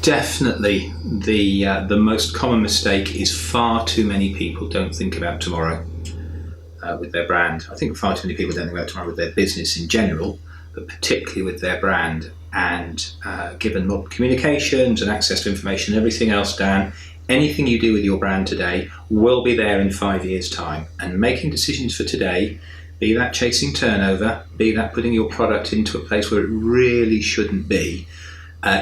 definitely the most common mistake is far too many people don't think about tomorrow with their brand. I think far too many people don't think about tomorrow with their business in general, but particularly with their brand. And given modern communications and access to information and everything else, Dan, anything you do with your brand today will be there in 5 years' time. And making decisions for today, be that chasing turnover, be that putting your product into a place where it really shouldn't be,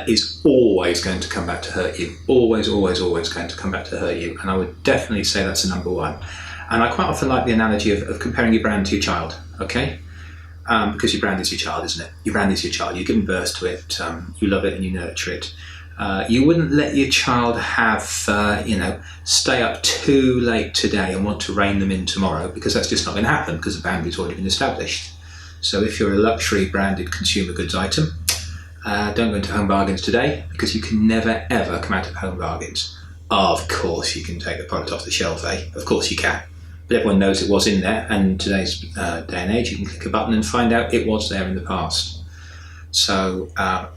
is always going to come back to hurt you. Always, always, always going to come back to hurt you. And I would definitely say that's the number one. And I quite often like the analogy of comparing your brand to your child, okay? Because your brand is your child, isn't it? Your brand is your child. You give birth to it, you love it and you nurture it. You wouldn't let your child have, stay up too late today and want to rein them in tomorrow, because that's just not going to happen, because the boundary's already been established. So if you're a luxury branded consumer goods item, don't go into Home Bargains today, because you can never ever come out of Home Bargains. Of course you can take the product off the shelf, Of course you can. But everyone knows it was in there, and today's day and age, you can click a button and find out it was there in the past. So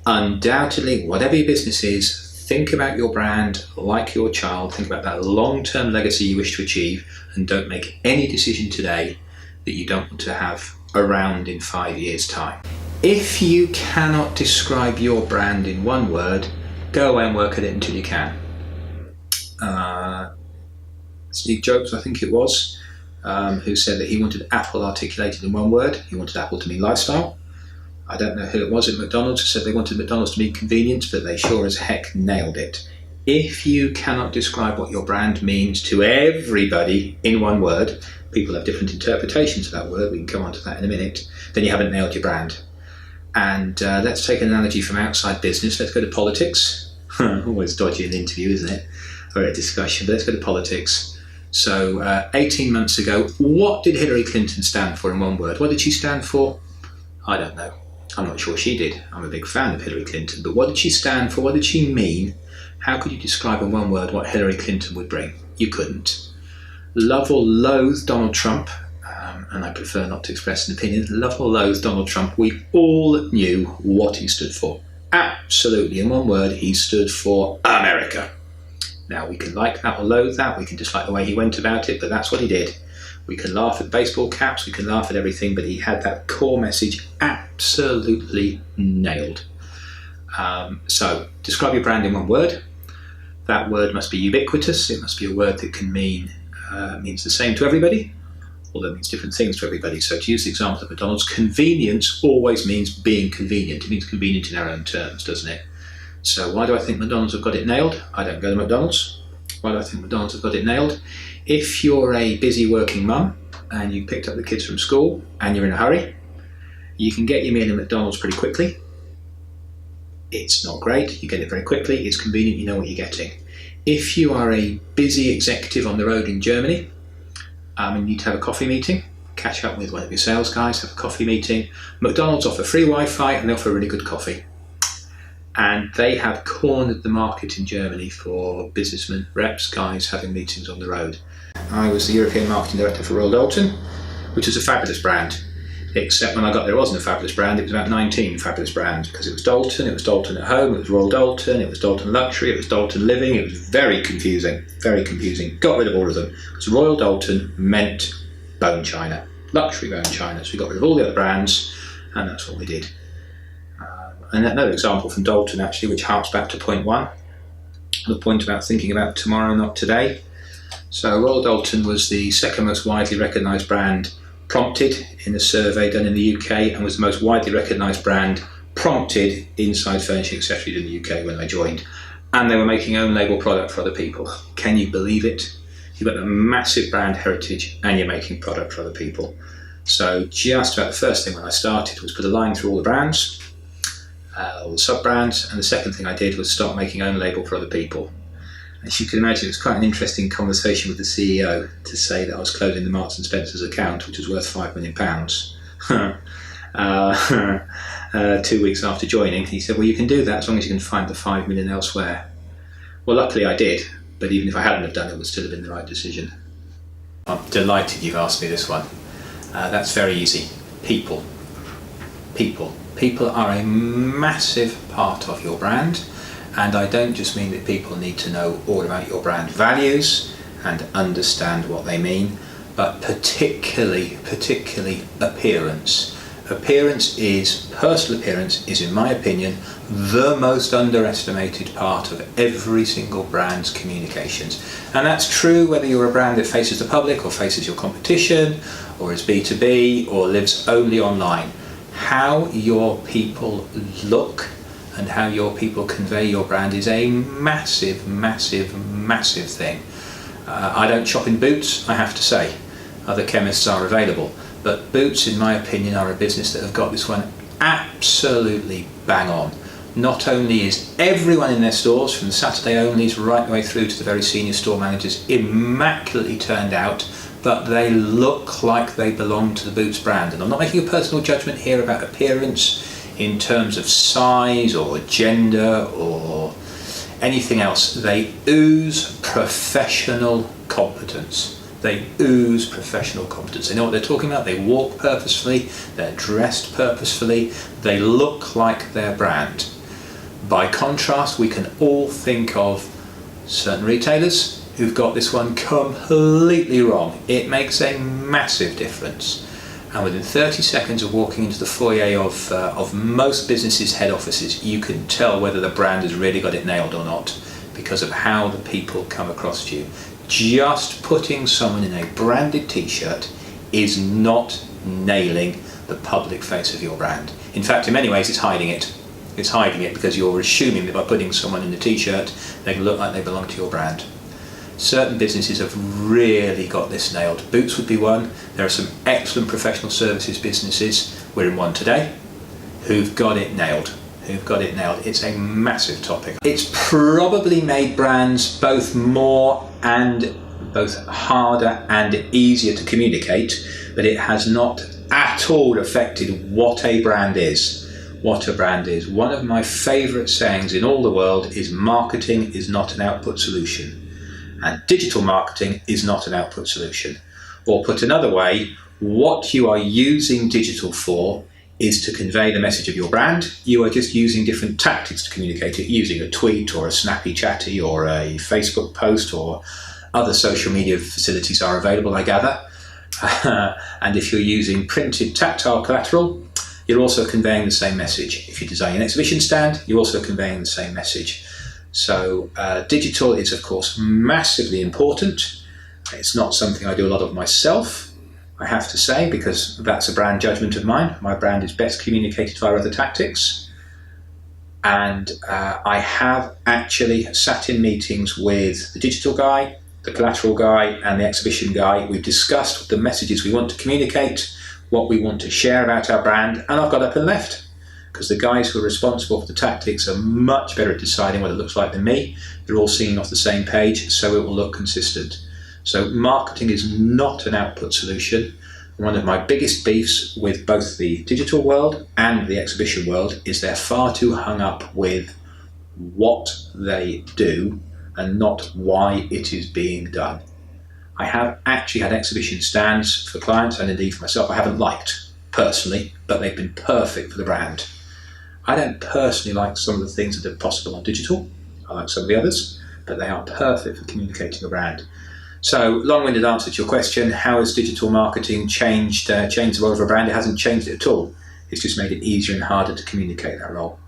undoubtedly, whatever your business is, think about your brand like your child. Think about that long-term legacy you wish to achieve, and don't make any decision today that you don't want to have around in 5 years' time. If you cannot describe your brand in one word, go away and work at it until you can. Steve Jobs, I think it was, who said that he wanted Apple articulated in one word. He wanted Apple to mean lifestyle. I don't know who it was at McDonald's who said they wanted McDonald's to mean convenience, but they sure as heck nailed it. If you cannot describe what your brand means to everybody in one word, people have different interpretations of that word, we can come on to that in a minute, then you haven't nailed your brand. And let's take an analogy from outside business. Let's go to politics. Always dodgy in an interview, isn't it? Or a discussion, but let's go to politics. So 18 months ago, what did Hillary Clinton stand for in one word? What did she stand for? I don't know. I'm not sure she did. I'm a big fan of Hillary Clinton. But what did she stand for? What did she mean? How could you describe in one word what Hillary Clinton would bring? You couldn't. Love or loathe Donald Trump, and I prefer not to express an opinion, love or loathe Donald Trump, we all knew what he stood for. Absolutely, in one word, he stood for America. Now, we can like that or loathe that, we can dislike the way he went about it, but that's what he did. We can laugh at baseball caps, we can laugh at everything, but he had that core message absolutely nailed. So, describe your brand in one word. That word must be ubiquitous. It must be a word that can means the same to everybody, although it means different things to everybody. So, to use the example of McDonald's, convenience always means being convenient. It means convenient in our own terms, doesn't it? So why do I think McDonald's have got it nailed? I don't go to McDonald's. Why do I think McDonald's have got it nailed? If you're a busy working mum and you picked up the kids from school and you're in a hurry, you can get your meal in McDonald's pretty quickly. It's not great, you get it very quickly, it's convenient, you know what you're getting. If you are a busy executive on the road in Germany and you need to have a coffee meeting, catch up with one of your sales guys, have a coffee meeting, McDonald's offer free Wi-Fi and they offer really good coffee. And they have cornered the market in Germany for businessmen, reps, guys having meetings on the road. I was the European Marketing Director for Royal Doulton, which was a fabulous brand. Except when I got there, it wasn't a fabulous brand, it was about 19 fabulous brands, because it was Doulton at Home, it was Royal Doulton, it was Doulton Luxury, it was Doulton Living. It was very confusing, very confusing. Got rid of all of them, because Royal Doulton meant bone china, luxury bone china. So we got rid of all the other brands, and that's what we did. And another example from Doulton, actually, which harks back to point one, the point about thinking about tomorrow, not today. So Royal Doulton was the second most widely recognised brand prompted in a survey done in the UK, and was the most widely recognised brand prompted inside furnishing accessories in the UK when I joined. And they were making own label product for other people. Can you believe it? You've got a massive brand heritage and you're making product for other people. So just about the first thing when I started was put a line through all the brands, all the sub-brands, and the second thing I did was start making own label for other people. As you can imagine, it was quite an interesting conversation with the CEO to say that I was closing the Marks and Spencer's account, which was worth £5 million. 2 weeks after joining, he said, well, you can do that as long as you can find the 5 million elsewhere. Well, luckily I did, but even if I hadn't have done it, it would still have been the right decision. I'm delighted you've asked me this one. That's very easy. People. People are a massive part of your brand, And I don't just mean that people need to know all about your brand values and understand what they mean, but particularly appearance. Personal appearance is, in my opinion, the most underestimated part of every single brand's communications. And that's true whether you're a brand that faces the public or faces your competition, or is B2B, or lives only online. How your people look and how your people convey your brand is a massive thing. I don't shop in Boots, I have to say. Other chemists are available. But Boots, in my opinion, are a business that have got this one absolutely bang on. Not only is everyone in their stores, from the Saturday onlys right the way through to the very senior store managers, immaculately turned out, but they look like they belong to the Boots brand. And I'm not making a personal judgment here about appearance in terms of size or gender or anything else. They ooze professional competence. They ooze professional competence. They know what they're talking about. They walk purposefully. They're dressed purposefully. They look like their brand. By contrast, we can all think of certain retailers who've got this one completely wrong. It makes a massive difference. And within 30 seconds of walking into the foyer of most businesses' head offices, you can tell whether the brand has really got it nailed or not because of how the people come across to you. Just putting someone in a branded t-shirt is not nailing the public face of your brand. In fact, in many ways, it's hiding it. It's hiding it because you're assuming that by putting someone in a t-shirt, they can look like they belong to your brand. Certain businesses have really got this nailed. Boots would be one. There are some excellent professional services businesses, we're in one today, who've got it nailed. It's a massive topic. It's probably made brands both harder and easier to communicate, but it has not at all affected what a brand is. One of my favourite sayings in all the world is marketing is not an output solution. And digital marketing is not an output solution. Or put another way, what you are using digital for is to convey the message of your brand. You are just using different tactics to communicate it, using a tweet or a snappy chatty or a Facebook post, or other social media facilities are available, I gather. And if you're using printed tactile collateral, you're also conveying the same message. If you're designing an exhibition stand, you're also conveying the same message. So digital is, of course, massively important. It's not something I do a lot of myself, I have to say, because that's a brand judgment of mine. My brand is best communicated via other tactics. And I have actually sat in meetings with the digital guy, the collateral guy, and the exhibition guy. We've discussed the messages we want to communicate, what we want to share about our brand, and I've got up and left. Because the guys who are responsible for the tactics are much better at deciding what it looks like than me. They're all singing off the same page, so it will look consistent. So marketing is not an output solution. One of my biggest beefs with both the digital world and the exhibition world is they're far too hung up with what they do and not why it is being done. I have actually had exhibition stands for clients, and indeed for myself, I haven't liked personally, but they've been perfect for the brand. I don't personally like some of the things that are possible on digital. I like some of the others, but they are perfect for communicating a brand. So, long-winded answer to your question, how has digital marketing changed the role of a brand? It hasn't changed it at all. It's just made it easier and harder to communicate that role.